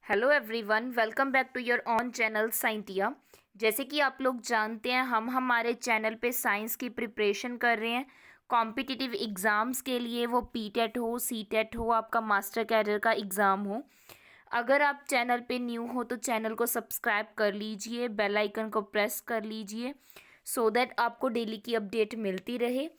Hello everyone, welcome back to your own channel Scientia. जैसे कि आप लोग जानते हैं, हम हमारे चैनल पे साइंस की प्रिपरेशन कर रहे हैं कॉम्पिटिटिव एग्ज़ाम्स के लिए। वो पीटेट हो, सीटेट हो, आपका मास्टर कैडर का एग्ज़ाम हो। अगर आप चैनल पे न्यू हो तो चैनल को सब्सक्राइब कर लीजिए, बेल आइकन को प्रेस कर लीजिए सो दैट आपको डेली की अपडेट मिलती रहे।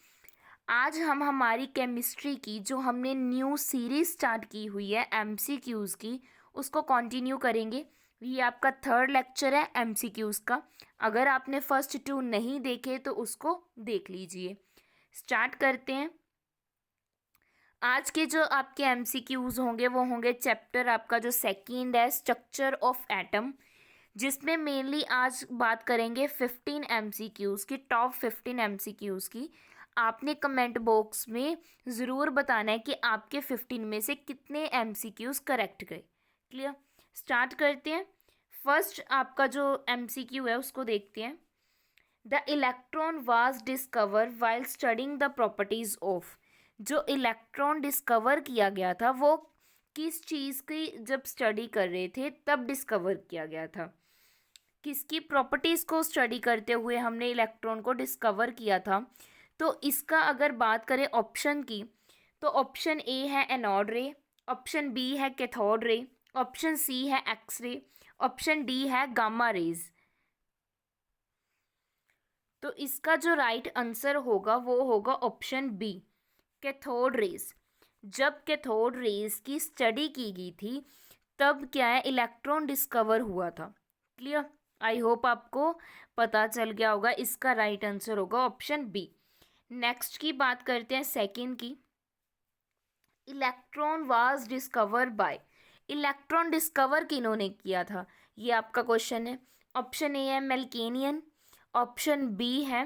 आज हम हमारी केमिस्ट्री की जो हमने न्यू सीरीज स्टार्ट की हुई है एमसीक्यूज़ की, उसको कंटिन्यू करेंगे। ये आपका थर्ड लेक्चर है एमसीक्यूज़ का। अगर आपने फर्स्ट टू नहीं देखे तो उसको देख लीजिए। स्टार्ट करते हैं। आज के जो आपके एमसीक्यूज़ होंगे वो होंगे चैप्टर आपका जो सेकंड है, स्ट्रक्चर ऑफ एटम, जिसमें मेनली आज बात करेंगे 15 एमसीक्यूज़ की, टॉप 15 एमसीक्यूज़ की। आपने कमेंट बॉक्स में ज़रूर बताना है कि आपके 15 में से कितने एमसीक्यूज़ करेक्ट गए। क्लियर? स्टार्ट करते हैं। फर्स्ट आपका जो एमसीक्यू है उसको देखते हैं। The electron was discover while studying the properties of. जो इलेक्ट्रॉन डिस्कवर किया गया था वो किस चीज़ की जब स्टडी कर रहे थे तब डिस्कवर किया गया था? किसकी प्रॉपर्टीज़ को स्टडी करते हुए हमने इलेक्ट्रॉन को डिस्कवर किया था? तो इसका अगर बात करें ऑप्शन की, तो ऑप्शन ए है एनोड रे, ऑप्शन बी है कैथोड रे, ऑप्शन सी है एक्स रे, ऑप्शन डी है गामा रेज। तो इसका जो राइट आंसर होगा वो होगा ऑप्शन बी, कैथोड रेज। जब कैथोड रेज की स्टडी की गई थी तब क्या है, इलेक्ट्रॉन डिस्कवर हुआ था। क्लियर? आई होप आपको पता चल गया होगा। इसका राइट आंसर होगा ऑप्शन बी। नेक्स्ट की बात करते हैं सेकंड की। Electron was discover by. Electron discover किन्होंने किया था, ये आपका क्वेश्चन है। ऑप्शन ए है मेल्केनियन, ऑप्शन बी है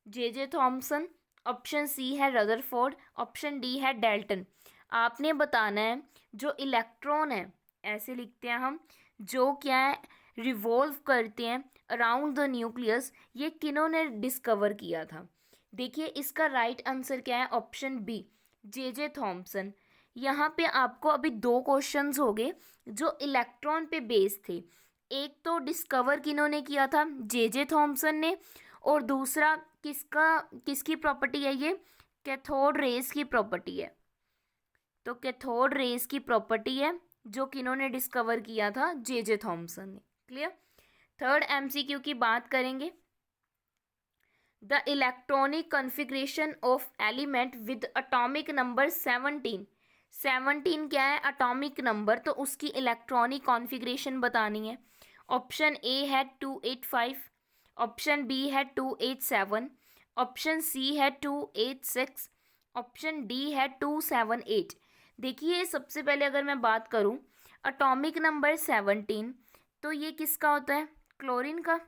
जे थॉमसन, ऑप्शन सी है रदरफोर्ड, ऑप्शन डी है डेल्टन। आपने बताना है जो इलेक्ट्रॉन है, ऐसे लिखते हैं हम, जो क्या है रिवॉल्व करते हैं अराउंड द न्यूक्लियस, ये किन्होंने डिस्कवर किया था? देखिए इसका राइट आंसर क्या है, ऑप्शन बी, जे थॉमसन। यहाँ पे आपको अभी दो क्वेश्चंस हो गए जो इलेक्ट्रॉन पे बेस्ड थे। एक तो डिस्कवर किन्होंने किया था, जे थॉमसन ने, और दूसरा किसका, किसकी प्रॉपर्टी है ये, कैथोड रेज की प्रॉपर्टी है। तो कैथोड रेज की प्रॉपर्टी है जो किन्होंने डिस्कवर किया था, जे थॉमसन ने। क्लियर? थर्ड एमसीक्यू की बात करेंगे। The electronic configuration of element with atomic number 17। 17 क्या है, अटोमिक नंबर, तो उसकी इलेक्ट्रॉनिक कॉन्फ़िगरेशन बतानी है। ऑप्शन ए है 285, ऑप्शन बी है 287, ऑप्शन सी है 286, ऑप्शन डी है 278। देखिए सबसे पहले अगर मैं बात करूं अटोमिक नंबर 17, तो ये किसका होता है, क्लोरीन का।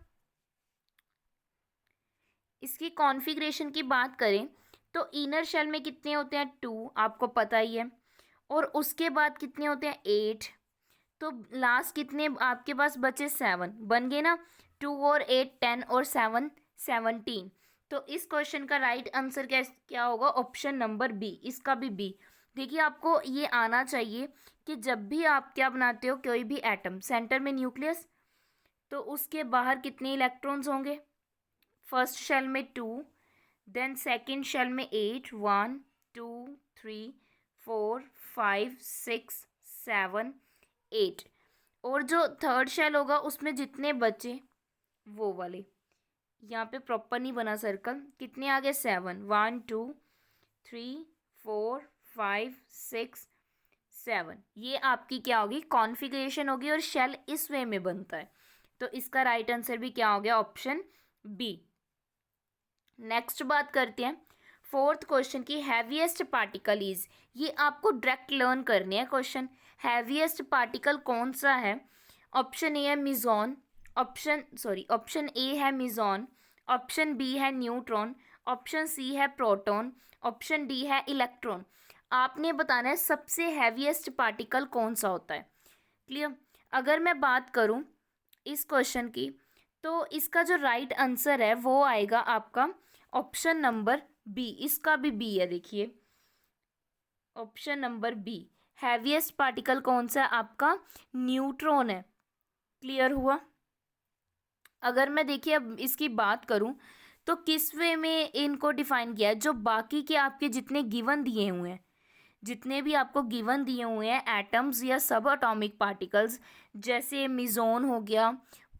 इसकी कॉन्फ़िगरेशन की बात करें तो इनर शेल में कितने होते हैं, 2, आपको पता ही है, और उसके बाद कितने होते हैं, 8। तो लास्ट कितने आपके पास बचे, 7 बन गए ना। 2 और 8 10 और 7 17। तो इस क्वेश्चन का राइट आंसर क्या क्या होगा, ऑप्शन नंबर बी, इसका भी बी। देखिए आपको ये आना चाहिए कि जब भी आप क्या बनाते हो कोई भी एटम, सेंटर में न्यूक्लियस, तो उसके बाहर कितने इलेक्ट्रॉन्स होंगे, फर्स्ट शेल में 2, देन सेकेंड शेल में 8, 1 2 3 4 5 6 7 8, और जो थर्ड शेल होगा उसमें जितने बचे वो वाले। यहाँ पे प्रॉपर नहीं बना सर्कल, कितने आ गए, 7, 1 2 3 4 5 6 7। ये आपकी क्या होगी, कॉन्फ़िगरेशन होगी, और शेल इस वे में बनता है। तो इसका राइट आंसर भी क्या हो गया, ऑप्शन बी। नेक्स्ट बात करते हैं फोर्थ क्वेश्चन की। हैवीएस्ट पार्टिकल इज, ये आपको डायरेक्ट लर्न करने हैं क्वेश्चन। हैवीएस्ट पार्टिकल कौन सा है? ऑप्शन ए है मिजॉन, ऑप्शन ए है मिजॉन, ऑप्शन बी है न्यूट्रॉन, ऑप्शन सी है प्रोटॉन, ऑप्शन डी है इलेक्ट्रॉन। आपने बताना है सबसे हैवीएस्ट पार्टिकल कौन सा होता है। क्लियर? अगर मैं बात करूं इस क्वेश्चन की, तो इसका जो राइट आंसर है वो आएगा आपका ऑप्शन नंबर बी, इसका भी बी है। देखिए option number B, heaviest particle कौन सा है आपका? न्यूट्रॉन है। क्लियर हुआ? अगर मैं देखिए अब इसकी बात करूं तो किस वे में इनको डिफाइन किया है? जो बाकी के आपके जितने गिवन दिए हुए हैं, जितने भी आपको गिवन दिए हुए हैं एटम्स या सब एटॉमिक पार्टिकल्स, जैसे मिजोन हो गया,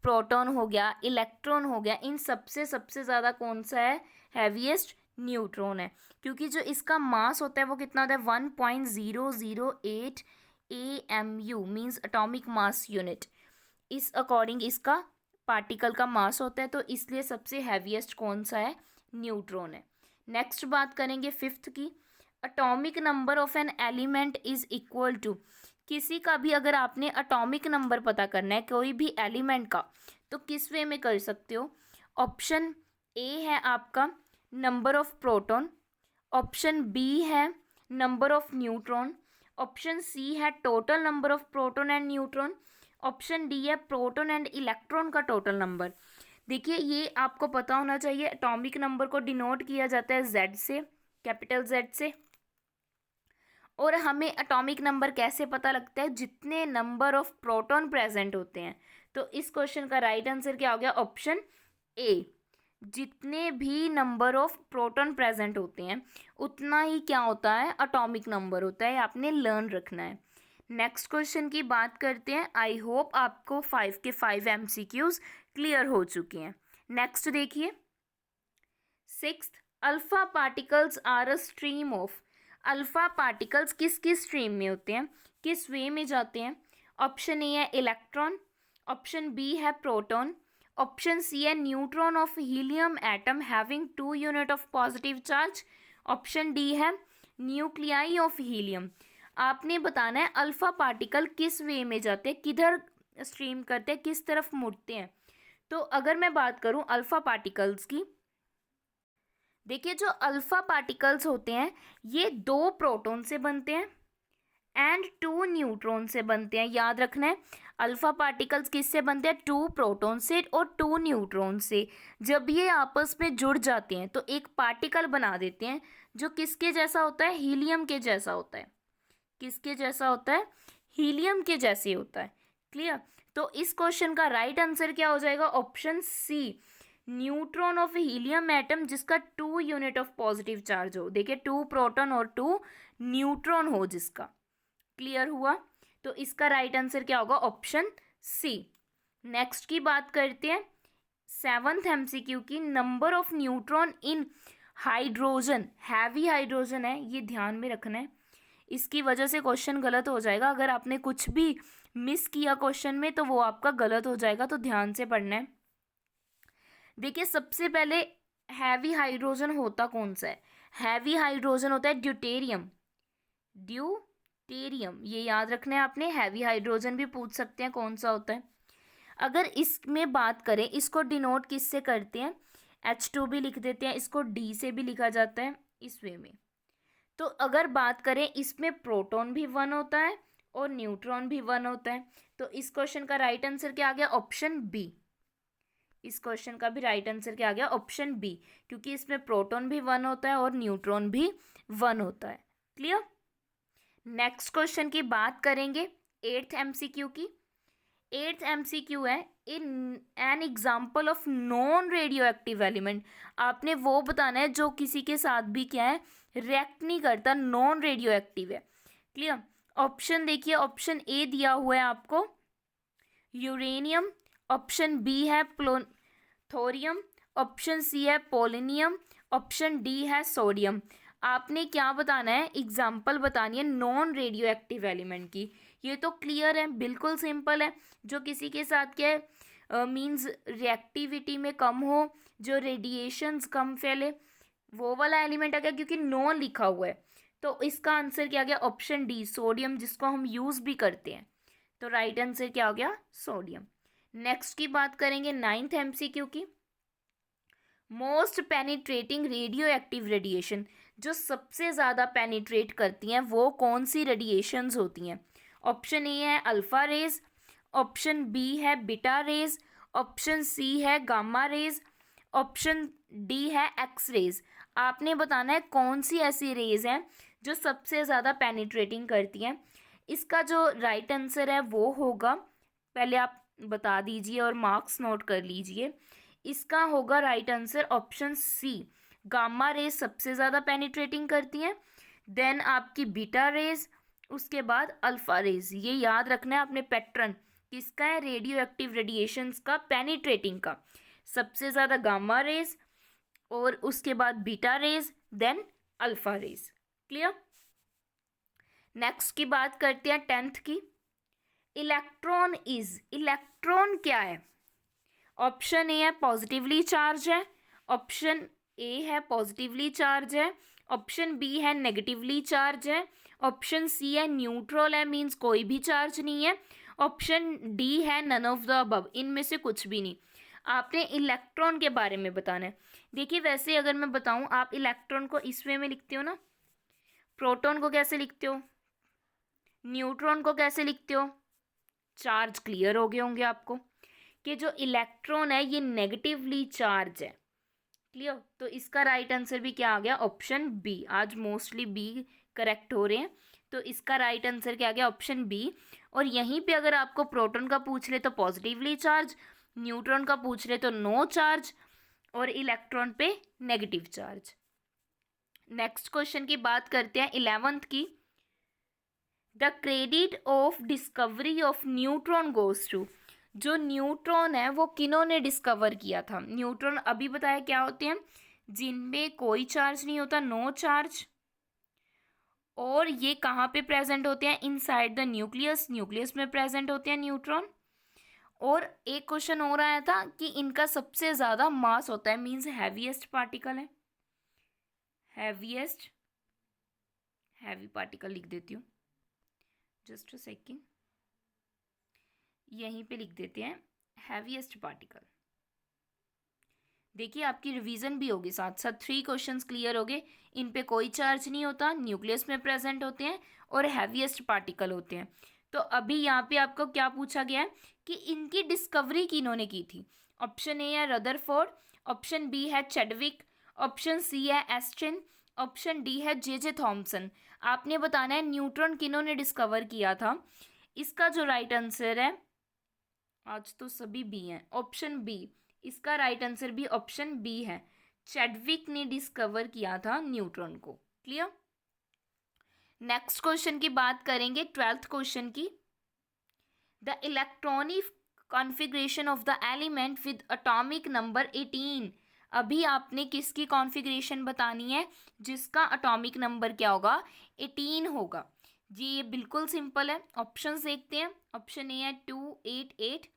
प्रोटॉन हो गया, इलेक्ट्रॉन हो गया, इन सबसे ज़्यादा कौन सा है? हैवीएस्ट न्यूट्रॉन है। क्योंकि जो इसका मास होता है वो कितना होता है? 1.008 AMU means atomic mass unit. इस अकॉर्डिंग इसका पार्टिकल का मास होता है, तो इसलिए सबसे हैवीएस्ट कौन सा है? न्यूट्रॉन है। नेक्स्ट बात करेंगे फिफ्थ की। Atomic number of an element is equal to, किसी का भी अगर आपने अटोमिक नंबर पता करना है कोई भी एलिमेंट का, तो किस वे में कर सकते हो? ऑप्शन ए है आपका number of proton, option B है number of neutron, option C है total number of proton and neutron, option D है प्रोटॉन एंड इलेक्ट्रॉन का टोटल नंबर। देखिए ये आपको पता होना चाहिए, एटॉमिक नंबर को डिनोट किया जाता है जेड से, कैपिटल जेड से। और हमें एटॉमिक नंबर कैसे पता लगता है? जितने नंबर ऑफ प्रोटॉन प्रेजेंट होते हैं। तो इस क्वेश्चन का राइट आंसर क्या हो गया? Option A. जितने भी नंबर ऑफ प्रोटॉन प्रेजेंट होते हैं उतना ही क्या होता है? एटॉमिक नंबर होता है। आपने लर्न रखना है। नेक्स्ट क्वेश्चन की बात करते हैं। आई होप आपको 5 के 5 MCQs क्लियर हो चुके हैं। नेक्स्ट देखिए, sixth, alpha particles are a stream of. Alpha particles किस किस स्ट्रीम में होते हैं, किस वे में जाते हैं? ऑप्शन ए है इलेक्ट्रॉन, ऑप्शन बी है प्रोटॉन, ऑप्शन सी है neutron of helium atom having 2 unit of positive charge, option D है न्यूक्लियाई ऑफ हीलियम। आपने बताना है अल्फा पार्टिकल किस वे में जाते हैं, किधर स्ट्रीम करते हैं, किस तरफ मुड़ते हैं। तो अगर मैं बात करूं अल्फा पार्टिकल्स की, देखिए जो अल्फा पार्टिकल्स होते हैं ये 2 प्रोटॉन से बनते हैं एंड 2 न्यूट्रॉन से बनते हैं। याद रखना है अल्फा पार्टिकल्स किससे बनते हैं? 2 प्रोटॉन से और 2 न्यूट्रॉन से। जब ये आपस में जुड़ जाते हैं तो एक पार्टिकल बना देते हैं जो किसके जैसा होता है? हीलियम के जैसा होता है। किसके जैसा होता है? हीलियम के जैसे होता है। क्लियर? तो इस क्वेश्चन का राइट आंसर क्या हो जाएगा? Option C, neutron of helium atom जिसका 2 यूनिट ऑफ पॉजिटिव चार्ज हो। देखिए 2 प्रोटॉन और 2 न्यूट्रॉन हो जिसका। क्लियर हुआ? तो इसका राइट आंसर क्या होगा? Option C. नेक्स्ट की बात करते हैं 7th MCQ की। Number of neutron in hydrogen, heavy hydrogen है, ये ध्यान में रखना है। इसकी वजह से क्वेश्चन गलत हो जाएगा। अगर आपने कुछ भी मिस किया क्वेश्चन में तो वो आपका गलत हो जाएगा, तो ध्यान से पढ़ना है। देखिए सबसे पहले हैवी हाइड्रोजन होता कौन सा है? हैवी हाइड्रोजन होता है ड्यूटेरियम। ड्यूटेरियम ये याद रखना है आपने। हैवी हाइड्रोजन भी पूछ सकते हैं कौन सा होता है। अगर इसमें बात करें, इसको डिनोट किससे करते हैं? H2 भी लिख देते हैं, इसको D से भी लिखा जाता है इस वे में। तो अगर बात करें इसमें प्रोटॉन भी 1 होता है और न्यूट्रॉन भी 1 होता है। तो इस क्वेश्चन का राइट आंसर क्या आ गया? Option B. इस क्वेश्चन का भी राइट आंसर क्या आ गया? ऑप्शन बी, क्योंकि इसमें प्रोटॉन भी 1 होता है और न्यूट्रॉन भी 1 होता है। क्लियर? नेक्स्ट क्वेश्चन की बात करेंगे 8th MCQ की। 8th MCQ है an example of non radio active element. आपने वो बताना है जो किसी के साथ भी क्या है? रिएक्ट नहीं करता, नॉन रेडियो एक्टिव है। क्लियर? ऑप्शन देखिए, ऑप्शन ए दिया हुआ है आपको यूरेनियम, ऑप्शन बी है थोरियम, ऑप्शन सी है पोलोनियम, ऑप्शन डी है सोडियम। आपने क्या बताना है? एग्जाम्पल बतानी है नॉन रेडियो एक्टिव एलिमेंट की। ये तो क्लियर है, बिल्कुल सिंपल है। जो किसी के साथ क्या मीन्स रिएक्टिविटी में कम हो, जो रेडिएशंस कम फैले, वो वाला एलिमेंट आ गया, क्योंकि नॉन लिखा हुआ है। तो इसका आंसर क्या आ गया? ऑप्शन डी सोडियम, जिसको हम यूज़ भी करते हैं। तो राइट आंसर क्या हो गया? सोडियम। नेक्स्ट की बात करेंगे 9th MCQ की। Most penetrating radio active radiation, जो सबसे ज़्यादा पेनिट्रेट करती हैं वो कौन सी रेडिएशंस होती हैं? ऑप्शन ए है अल्फ़ा रेज, ऑप्शन बी है बीटा रेज, ऑप्शन सी है गामा रेज, ऑप्शन डी है एक्स रेज। आपने बताना है कौन सी ऐसी रेज हैं जो सबसे ज़्यादा पेनिट्रेटिंग करती हैं। इसका जो राइट आंसर है वो होगा, पहले आप बता दीजिए और मार्क्स नोट कर लीजिए। इसका होगा right answer option C, gamma rays सबसे ज़्यादा पेनिट्रेटिंग करती हैं, देन आपकी बीटा रेज, उसके बाद अल्फा रेज। ये याद रखना है आपने पैटर्न किसका है, रेडियो एक्टिव रेडिएशंस का, पेनिट्रेटिंग का। सबसे ज़्यादा गामा रेज और उसके बाद beta rays, then alpha rays. Clear. Next की बात करते हैं 10th की। इलेक्ट्रॉन क्या है? ऑप्शन ए है पॉजिटिवली चार्ज है, ऑप्शन ए है पॉजिटिवली चार्ज है, ऑप्शन बी है नेगेटिवली चार्ज है, ऑप्शन सी है न्यूट्रल है, मीन्स कोई भी चार्ज नहीं है, ऑप्शन डी है नन ऑफ द अबव, इनमें से कुछ भी नहीं। आपने इलेक्ट्रॉन के बारे में बताना है। देखिए वैसे अगर मैं बताऊं, आप इलेक्ट्रॉन को इस वे में लिखते हो ना, प्रोटॉन को कैसे लिखते हो, न्यूट्रॉन को कैसे लिखते हो, चार्ज क्लियर हो गए होंगे आपको कि जो इलेक्ट्रॉन है ये नेगेटिवली चार्ज है। क्लियर। तो इसका राइट आंसर भी क्या आ गया, ऑप्शन बी। आज मोस्टली बी करेक्ट हो रहे हैं, तो इसका राइट आंसर क्या आ गया, ऑप्शन बी। और यहीं पे अगर आपको प्रोटॉन का पूछ ले तो पॉजिटिवली चार्ज, न्यूट्रॉन का पूछ ले तो नो चार्ज, और इलेक्ट्रॉन पे नेगेटिव चार्ज। नेक्स्ट क्वेश्चन की बात करते हैं 11th की। The credit of discovery of neutron goes to. जो न्यूट्रॉन है वो किन्होंने डिस्कवर किया था? न्यूट्रॉन अभी बताया क्या होते हैं, जिनमें कोई चार्ज नहीं होता, नो चार्ज, और ये कहाँ पे प्रेजेंट होते हैं, इनसाइड द न्यूक्लियस, न्यूक्लियस में प्रेजेंट होते हैं न्यूट्रॉन। और एक क्वेश्चन हो रहा था कि इनका सबसे ज़्यादा मास होता है, मीन्स हैवीएस्ट पार्टिकल है, हैवीएस्ट, हैवी पार्टिकल लिख देती हूँ, जस्ट अ सेकेंड, यहीं पे लिख देते हैं हैवीएस्ट पार्टिकल। देखिए आपकी रिवीजन भी होगी साथ साथ, 3 क्वेश्चंस क्लियर हो गए। इन पे कोई चार्ज नहीं होता, न्यूक्लियस में प्रेजेंट होते हैं और हैवीएस्ट पार्टिकल होते हैं। तो अभी यहाँ पे आपको क्या पूछा गया है कि इनकी डिस्कवरी किन्होंने की थी? ऑप्शन ए है रदरफोर्ड, ऑप्शन बी है चैडविक, ऑप्शन सी है एस्टिन, ऑप्शन डी है जे थॉमसन। आपने बताना है न्यूट्रॉन किन्होंने डिस्कवर किया था। इसका जो राइट आंसर है, आज तो सभी बी हैं, ऑप्शन बी। इसका राइट आंसर भी ऑप्शन बी है, चैडविक ने डिस्कवर किया था न्यूट्रॉन को। क्लियर। नेक्स्ट क्वेश्चन की बात करेंगे 12th क्वेश्चन की। The electronic configuration of the element with atomic number 18। अभी आपने किसकी कॉन्फ़िगरेशन बतानी है जिसका एटॉमिक नंबर क्या होगा, 18 होगा जी। ये बिल्कुल सिंपल है। ऑप्शंस देखते हैं। ऑप्शन ए है 288,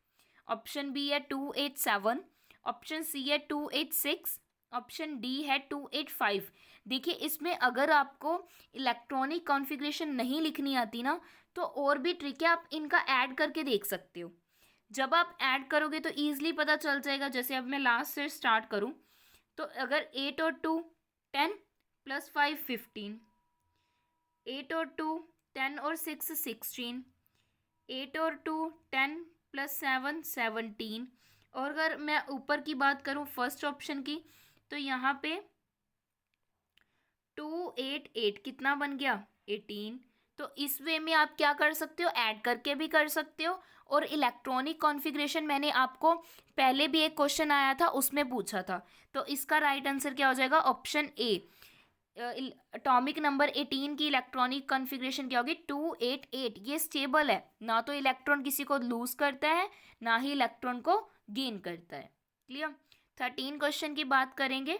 ऑप्शन बी है 287, ऑप्शन सी है 286, ऑप्शन डी है 285। देखिए इसमें अगर आपको इलेक्ट्रॉनिक कॉन्फ़िगरेशन नहीं लिखनी आती ना, तो और भी ट्रिक है, आप इनका ऐड करके देख सकते हो। जब आप ऐड करोगे तो ईजिली पता चल जाएगा। जैसे अब मैं लास्ट से स्टार्ट करूं, तो अगर 8 और 2 10 + 5 15, 8 और 2 10 और 6 16, 8 और 2 10 + 7 17। और अगर मैं ऊपर की बात करूं फर्स्ट ऑप्शन की, तो यहाँ पे 288 कितना बन गया, 18। तो इस वे में आप क्या कर सकते हो, ऐड करके भी कर सकते हो। और इलेक्ट्रॉनिक कॉन्फ़िगरेशन मैंने आपको पहले भी एक क्वेश्चन आया था उसमें पूछा था। तो इसका राइट आंसर क्या हो जाएगा, ऑप्शन ए। एटॉमिक नंबर 18 की इलेक्ट्रॉनिक कॉन्फ़िगरेशन क्या होगी, 288। ये स्टेबल है, ना तो इलेक्ट्रॉन किसी को लूज करता है ना ही इलेक्ट्रॉन को गेन करता है। क्लियर। 13 क्वेश्चन की बात करेंगे।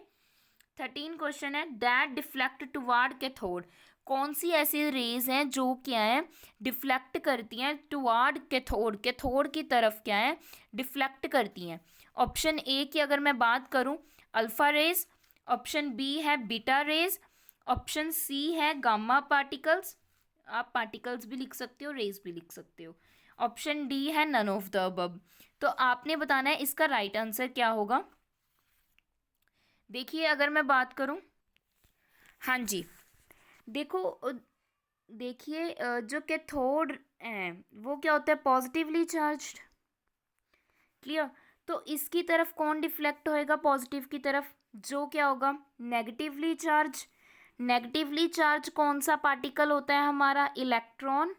13 क्वेश्चन है दैट डिफ्लेक्ट टुवार्ड कैथोड। कौन सी ऐसी रेज हैं जो क्या है, डिफ्लेक्ट करती हैं टुवार्ड कैथोड, कैथोड की तरफ क्या है, डिफ्लेक्ट करती हैं। ऑप्शन ए की अगर मैं बात करूं, अल्फा रेज, ऑप्शन बी है बीटा रेज, ऑप्शन सी है गामा पार्टिकल्स, आप पार्टिकल्स भी लिख सकते हो, रेज भी लिख सकते हो, ऑप्शन डी है नन ऑफ द अबव। तो आपने बताना है इसका राइट आंसर क्या होगा। देखिए अगर मैं बात करूं, हाँ जी, देखो देखिए जो कैथोड है वो क्या होता है, पॉजिटिवली चार्ज्ड। क्लियर। तो इसकी तरफ कौन डिफ्लेक्ट होएगा, पॉजिटिव की तरफ, जो क्या होगा, नेगेटिवली चार्ज। नेगेटिवली चार्ज कौन सा पार्टिकल होता है हमारा, इलेक्ट्रॉन।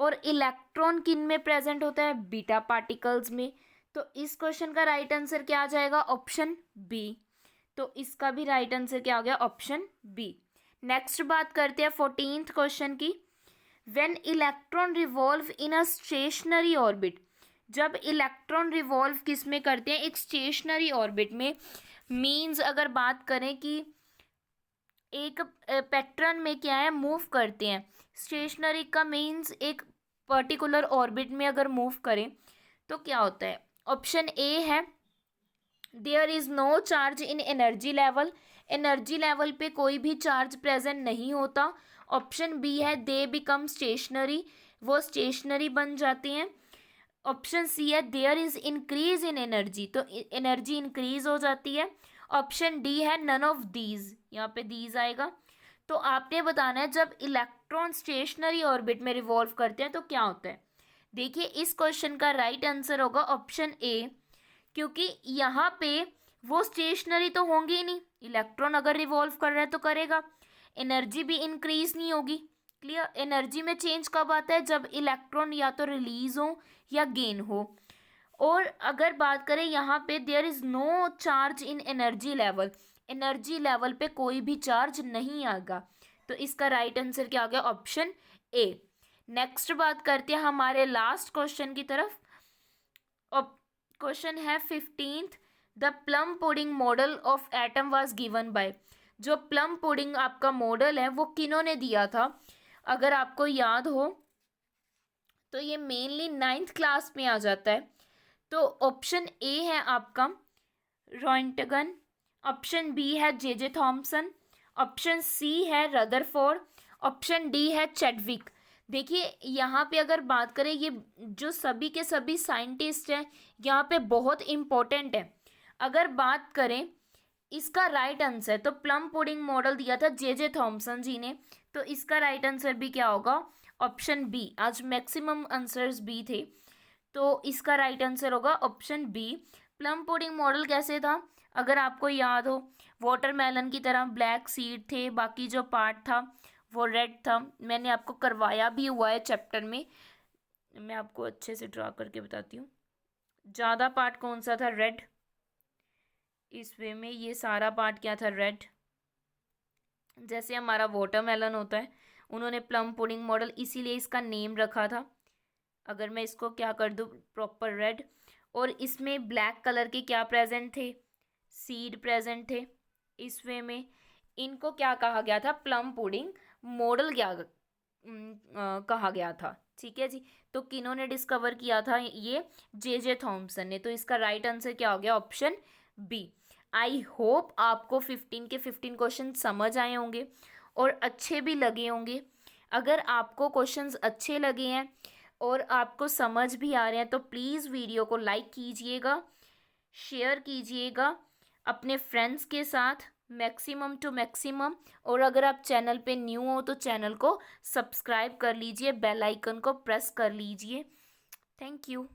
और इलेक्ट्रॉन किन में प्रेजेंट होता है, बीटा पार्टिकल्स में। तो इस क्वेश्चन का राइट आंसर क्या आ जाएगा, ऑप्शन बी। तो इसका भी राइट आंसर क्या हो गया, ऑप्शन बी। नेक्स्ट बात करते हैं 14th क्वेश्चन की। When electron revolve in a stationery orbit, जब इलेक्ट्रॉन रिवॉल्व किस में करते हैं, एक स्टेशनरी ऑर्बिट में। मीन्स अगर बात करें कि एक पैटर्न में क्या है, मूव करते हैं। स्टेशनरी का मीन्स एक पर्टिकुलर ऑर्बिट में अगर मूव करें तो क्या होता है। ऑप्शन ए है there is no charge in energy level, energy level पे कोई भी चार्ज प्रेजेंट नहीं होता। ऑप्शन बी है दे बिकम स्टेशनरी, वो स्टेशनरी बन जाते हैं। ऑप्शन सी है there is increase in energy, तो एनर्जी इंक्रीज हो जाती है। ऑप्शन डी है नन ऑफ दीज, यहाँ पे दीज आएगा। तो आपने बताना है जब इलेक्ट्रॉन स्टेशनरी ऑर्बिट में रिवॉल्व करते हैं तो क्या होता है। देखिए इस क्वेश्चन का राइट आंसर होगा ऑप्शन ए, क्योंकि यहाँ पे वो स्टेशनरी तो होंगे ही नहीं, इलेक्ट्रॉन अगर रिवॉल्व कर रहा है तो करेगा, एनर्जी भी इंक्रीज नहीं होगी। क्लियर, एनर्जी में चेंज कब आता है, जब इलेक्ट्रॉन या तो रिलीज हो या गेन हो। और अगर बात करें यहाँ पे there is no charge in energy level, energy level पे कोई भी चार्ज नहीं आएगा। तो इसका राइट आंसर क्या आ गया, ऑप्शन ए। नेक्स्ट बात करते हैं हमारे लास्ट क्वेश्चन की तरफ। क्वेश्चन है 15th, the plum pudding model of atom was given by, जो प्लम पुडिंग आपका मॉडल है वो किन्होंने दिया था। अगर आपको याद हो तो ये मेनली 9th क्लास में आ जाता है। तो ऑप्शन ए है आपका रॉन्टगन, ऑप्शन बी है जे थॉमसन, ऑप्शन सी है रदरफोर्ड, ऑप्शन डी है चैडविक। देखिए यहाँ पे अगर बात करें ये जो सभी के सभी साइंटिस्ट हैं यहाँ पे बहुत इम्पोर्टेंट है। अगर बात करें इसका राइट आंसर, तो प्लम पुडिंग मॉडल दिया था जे थॉमसन जी ने, तो इसका राइट आंसर भी क्या होगा, ऑप्शन बी। आज मैक्सिमम आंसर्स बी थे, तो इसका राइट आंसर होगा option B. Plum pudding model कैसे था, अगर आपको याद हो वाटरमेलन की तरह ब्लैक सीड थे, बाकी जो पार्ट था वो रेड था। मैंने आपको करवाया भी हुआ है चैप्टर में, मैं आपको अच्छे से ड्रा करके बताती हूँ। ज़्यादा पार्ट कौन सा था, रेड। इस वे में ये सारा पार्ट क्या था, रेड। जैसे हमारा वाटरमेलन होता है, उन्होंने प्लम पुडिंग मॉडल इसीलिए इसका नेम रखा था। अगर मैं इसको क्या कर दूँ प्रॉपर रेड, और इसमें ब्लैक कलर के क्या प्रेजेंट थे, सीड प्रेजेंट थे। इस वे में इनको क्या कहा गया था, प्लम पुडिंग मॉडल क्या कहा गया था। ठीक है जी, तो किन्होंने डिस्कवर किया था, ये जे थॉमसन ने। तो इसका राइट आंसर क्या हो गया, ऑप्शन बी। आई होप आपको 15 के 15 क्वेश्चन समझ आए होंगे और अच्छे भी लगे होंगे। अगर आपको क्वेश्चंस अच्छे लगे हैं और आपको समझ भी आ रहे हैं तो प्लीज़ वीडियो को लाइक कीजिएगा, शेयर कीजिएगा अपने फ्रेंड्स के साथ मैक्सिमम टू मैक्सिमम। और अगर आप चैनल पे न्यू हो तो चैनल को सब्सक्राइब कर लीजिए, बेल आइकन को प्रेस कर लीजिए। Thank you.